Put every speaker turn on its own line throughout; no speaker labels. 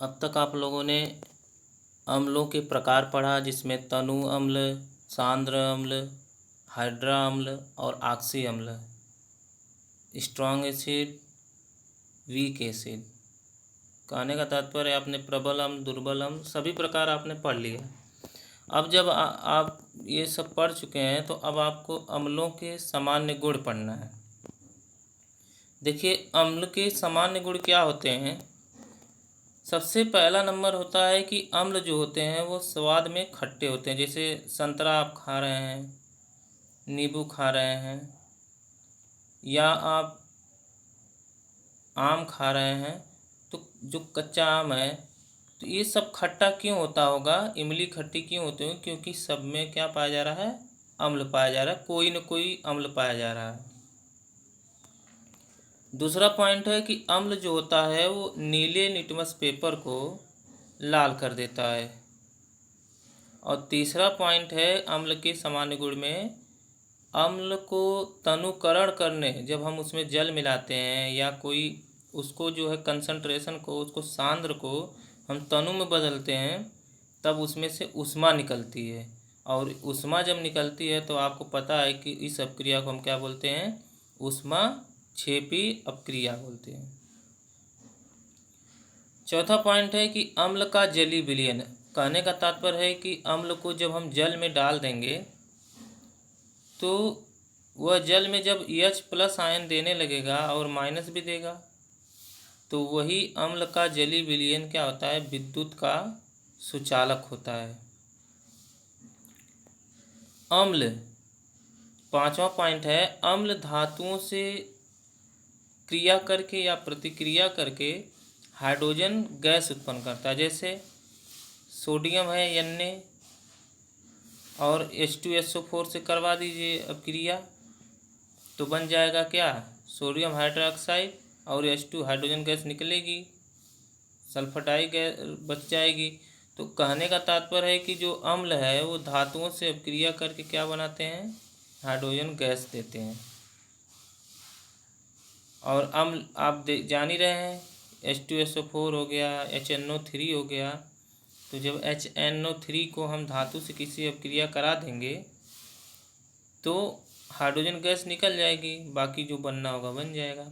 अब तक आप लोगों ने अम्लों के प्रकार पढ़ा, जिसमें तनु अम्ल, सांद्र अम्ल, हाइड्रा अम्ल और ऑक्सी अम्ल, स्ट्रॉन्ग एसिड, वीक एसिड। कहने का तात्पर्य आपने प्रबल अम्ल, दुर्बल अम्ल सभी प्रकार आपने पढ़ लिया। अब जब आप ये सब पढ़ चुके हैं तो अब आपको अम्लों के सामान्य गुण पढ़ना है। देखिए, अम्ल के सामान्य गुण क्या होते हैं। सबसे पहला नंबर होता है कि अम्ल जो होते हैं वो स्वाद में खट्टे होते हैं। जैसे संतरा आप खा रहे हैं, नींबू खा रहे हैं, या आप आम खा रहे हैं, तो जो कच्चा आम है तो ये सब खट्टा क्यों होता होगा, इमली खट्टी क्यों होती होगी, क्योंकि सब में क्या पाया जा रहा है, अम्ल पाया जा रहा है, कोई न कोई अम्ल पाया जा रहा है। दूसरा पॉइंट है कि अम्ल जो होता है वो नीले लिटमस पेपर को लाल कर देता है। और तीसरा पॉइंट है अम्ल के सामान्य गुण में, अम्ल को तनुकरण करने, जब हम उसमें जल मिलाते हैं या कोई उसको जो है कंसंट्रेशन को, उसको सांद्र को हम तनु में बदलते हैं, तब उसमें से ऊष्मा निकलती है। और ऊष्मा जब निकलती है तो आपको पता है कि इस अपक्रिया को हम क्या बोलते हैं, ऊष्मा क्षेपी अपक्रिया बोलते हैं। चौथा पॉइंट है कि अम्ल का जलीय विलयन। कहने का तात्पर्य है कि अम्ल को जब हम जल में डाल देंगे तो वह जल में जब H+ आयन देने लगेगा और माइनस भी देगा, तो वही अम्ल का जलीय विलयन क्या होता है, विद्युत का सुचालक होता है। अम्ल, पांचवा पॉइंट है, अम्ल धातुओं से क्रिया करके या प्रतिक्रिया करके हाइड्रोजन गैस उत्पन्न करता है। जैसे सोडियम है Na और H2SO4 से करवा दीजिए अब क्रिया, तो बन जाएगा क्या, सोडियम हाइड्रोक्साइड और H2 हाइड्रोजन गैस निकलेगी, सल्फर डाई गैस बच जाएगी। तो कहने का तात्पर्य है कि जो अम्ल है वो धातुओं से अपक्रिया करके क्या बनाते हैं, हाइड्रोजन गैस देते हैं। और अम्ल आप जान ही रहे हैं, H2SO4 हो गया, HNO3 हो गया। तो जब HNO3 को हम धातु से किसी अपक्रिया करा देंगे तो हाइड्रोजन गैस निकल जाएगी, बाकी जो बनना होगा बन जाएगा।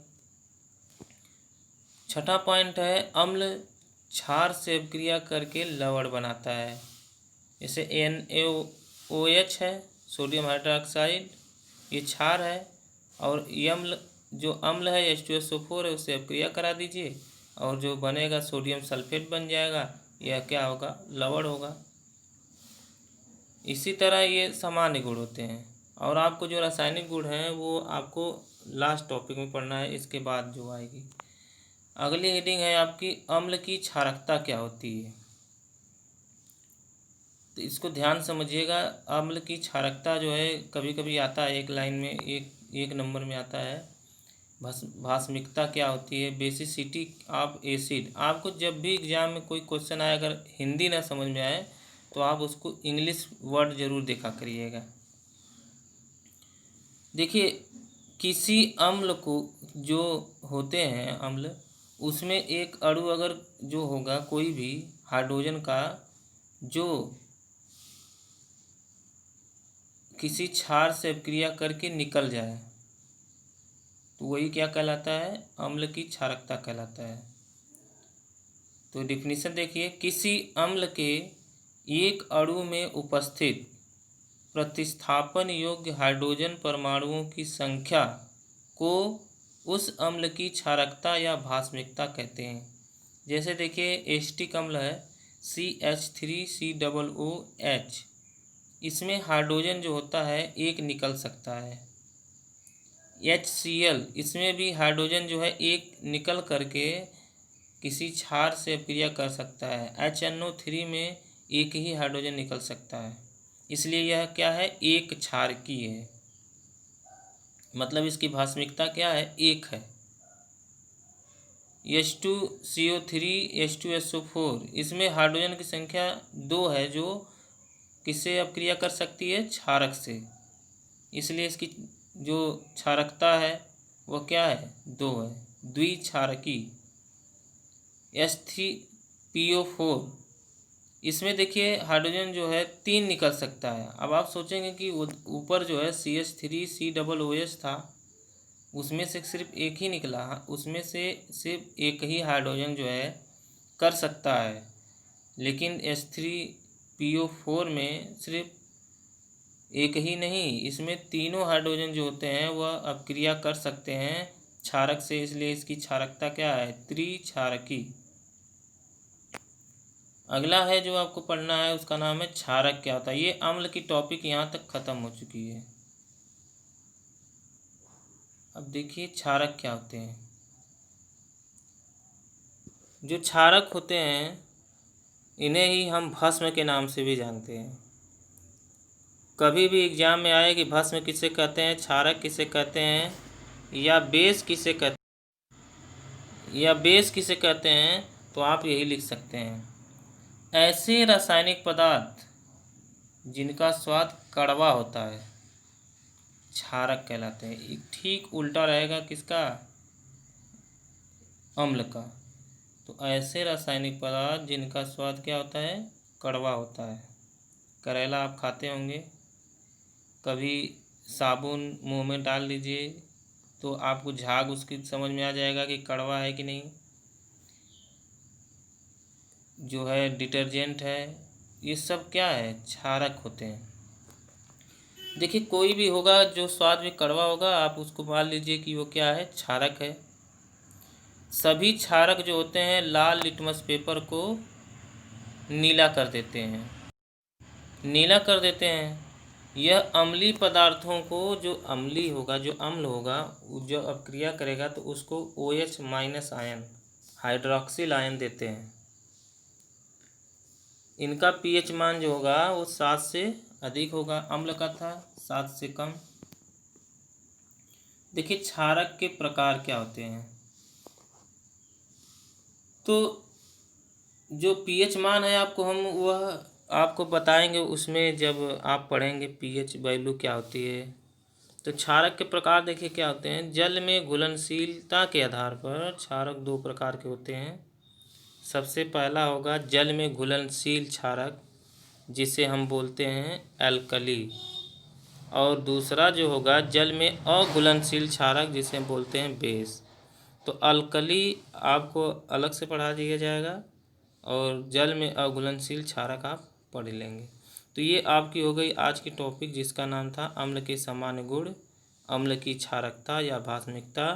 छठा पॉइंट है, अम्ल क्षार से अपक्रिया करके लवण बनाता है। जैसे NaOH है, सोडियम हाइड्रोक्साइड, ये क्षार है, और जो अम्ल है H2SO4 है, उससे अपक्रिया करा दीजिए और जो बनेगा सोडियम सल्फेट बन जाएगा। यह क्या होगा, लवण होगा। इसी तरह ये सामान्य गुण होते हैं। और आपको जो रासायनिक गुण हैं वो आपको लास्ट टॉपिक में पढ़ना है, इसके बाद जो आएगी। अगली हेडिंग है आपकी, अम्ल की क्षारकता क्या होती है। तो इसको ध्यान समझिएगा। अम्ल की क्षारकता जो है कभी कभी आता है एक लाइन में, एक नंबर में आता है। भास्मिकता क्या होती है, बेसिसिटी ऑफ एसिड। आपको जब भी एग्जाम में कोई क्वेश्चन आए, अगर हिंदी ना समझ में आए तो आप उसको इंग्लिश वर्ड जरूर देखा करिएगा। देखिए, किसी अम्ल को जो होते हैं अम्ल, उसमें एक अणु अगर जो होगा कोई भी हाइड्रोजन का, जो किसी क्षार से अपक्रिया करके निकल जाए, तो वही क्या कहलाता है, अम्ल की क्षारकता कहलाता है। तो डिफिनीशन देखिए, किसी अम्ल के एक अणु में उपस्थित प्रतिस्थापन योग्य हाइड्रोजन परमाणुओं की संख्या को उस अम्ल की क्षारकता या भास्मिकता कहते हैं। जैसे देखिए, एसिटिक अम्ल है CH3COOH, इसमें हाइड्रोजन जो होता है एक निकल सकता है। HCl, इसमें भी हाइड्रोजन जो है एक निकल करके किसी क्षार से अपक्रिया कर सकता है। HNO3 में एक ही हाइड्रोजन निकल सकता है, इसलिए यह क्या है, एक क्षारकी है। मतलब इसकी भास्मिकता क्या है, एक है। H2CO3 H2SO4, इसमें हाइड्रोजन की संख्या 2 है, जो किससे अपक्रिया कर सकती है, क्षारक से, इसलिए इसकी जो क्षारकता है वह क्या है, 2 है, द्विक्षारकी। PO4, इसमें देखिए हाइड्रोजन जो है 3 निकल सकता है। अब आप सोचेंगे कि ऊपर जो है CH3COOH था, उसमें से सिर्फ एक ही निकला, उसमें से सिर्फ एक ही हाइड्रोजन जो है कर सकता है, लेकिन H3PO4 में सिर्फ एक ही नहीं, इसमें तीनों हाइड्रोजन जो होते हैं वह अपक्रिया कर सकते हैं क्षारक से, इसलिए इसकी क्षारकता क्या है, त्रिक्षारकी। अगला है जो आपको पढ़ना है उसका नाम है क्षारक क्या होता है। ये अम्ल की टॉपिक यहाँ तक खत्म हो चुकी है। अब देखिए क्षारक क्या होते हैं। जो क्षारक होते हैं इन्हें ही हम भस्म के नाम से भी जानते हैं। कभी भी एग्जाम में आए कि भस्म किसे कहते हैं, क्षारक किसे कहते हैं, या बेस किसे किसे कहते हैं, तो आप यही लिख सकते हैं, ऐसे रासायनिक पदार्थ जिनका स्वाद कड़वा होता है क्षारक कहलाते हैं। ठीक उल्टा रहेगा किसका, अम्ल का। तो ऐसे रासायनिक पदार्थ जिनका स्वाद क्या होता है, कड़वा होता है। करेला आप खाते होंगे, कभी साबुन मुंह में डाल लीजिए तो आपको झाग उसकी समझ में आ जाएगा कि कड़वा है कि नहीं। जो है डिटर्जेंट है, ये सब क्या है, क्षारक होते हैं। देखिए कोई भी होगा जो स्वाद में कड़वा होगा, आप उसको मान लीजिए कि वो क्या है, क्षारक है। सभी क्षारक जो होते हैं लाल लिटमस पेपर को नीला कर देते हैं। यह अम्लीय पदार्थों को, जो अम्लीय होगा, जो अम्ल होगा, जो अपक्रिया करेगा तो उसको OH- आयन, हाइड्रोक्सिल आयन देते हैं। इनका pH मान जो होगा वो 7 से अधिक होगा, अम्ल का था 7 से कम। देखिए क्षारक के प्रकार क्या होते हैं। तो जो pH मान है आपको हम वह आपको बताएंगे उसमें, जब आप पढ़ेंगे pH वैल्यू क्या होती है। तो क्षारक के प्रकार देखिए क्या होते हैं। जल में घुलनशीलता के आधार पर क्षारक 2 प्रकार के होते हैं। सबसे पहला होगा जल में घुलनशील क्षारक, जिसे हम बोलते हैं एल्कली, और दूसरा जो होगा जल में अघुलनशील क्षारक, जिसे हम बोलते हैं बेस। तो अल्कली आपको अलग से पढ़ा दिया जाएगा और जल में अघुलनशील क्षारक आप पढ़ लेंगे। तो ये आपकी हो गई आज की टॉपिक, जिसका नाम था अम्ल के सामान्य गुण, अम्ल की क्षारकता या भास्मिकता,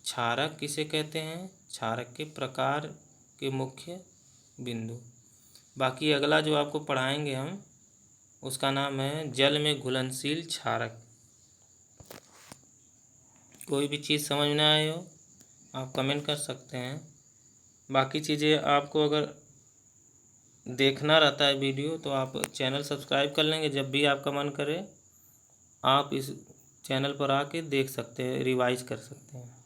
क्षारक किसे कहते हैं, क्षारक के प्रकार के मुख्य बिंदु। बाकी अगला जो आपको पढ़ाएंगे हम, उसका नाम है जल में घुलनशील क्षारक। कोई भी चीज़ समझ में आए हो आप कमेंट कर सकते हैं। बाकी चीज़ें आपको अगर देखना रहता है वीडियो, तो आप चैनल सब्सक्राइब कर लेंगे। जब भी आपका मन करे आप इस चैनल पर आके देख सकते हैं, रिवाइज कर सकते हैं।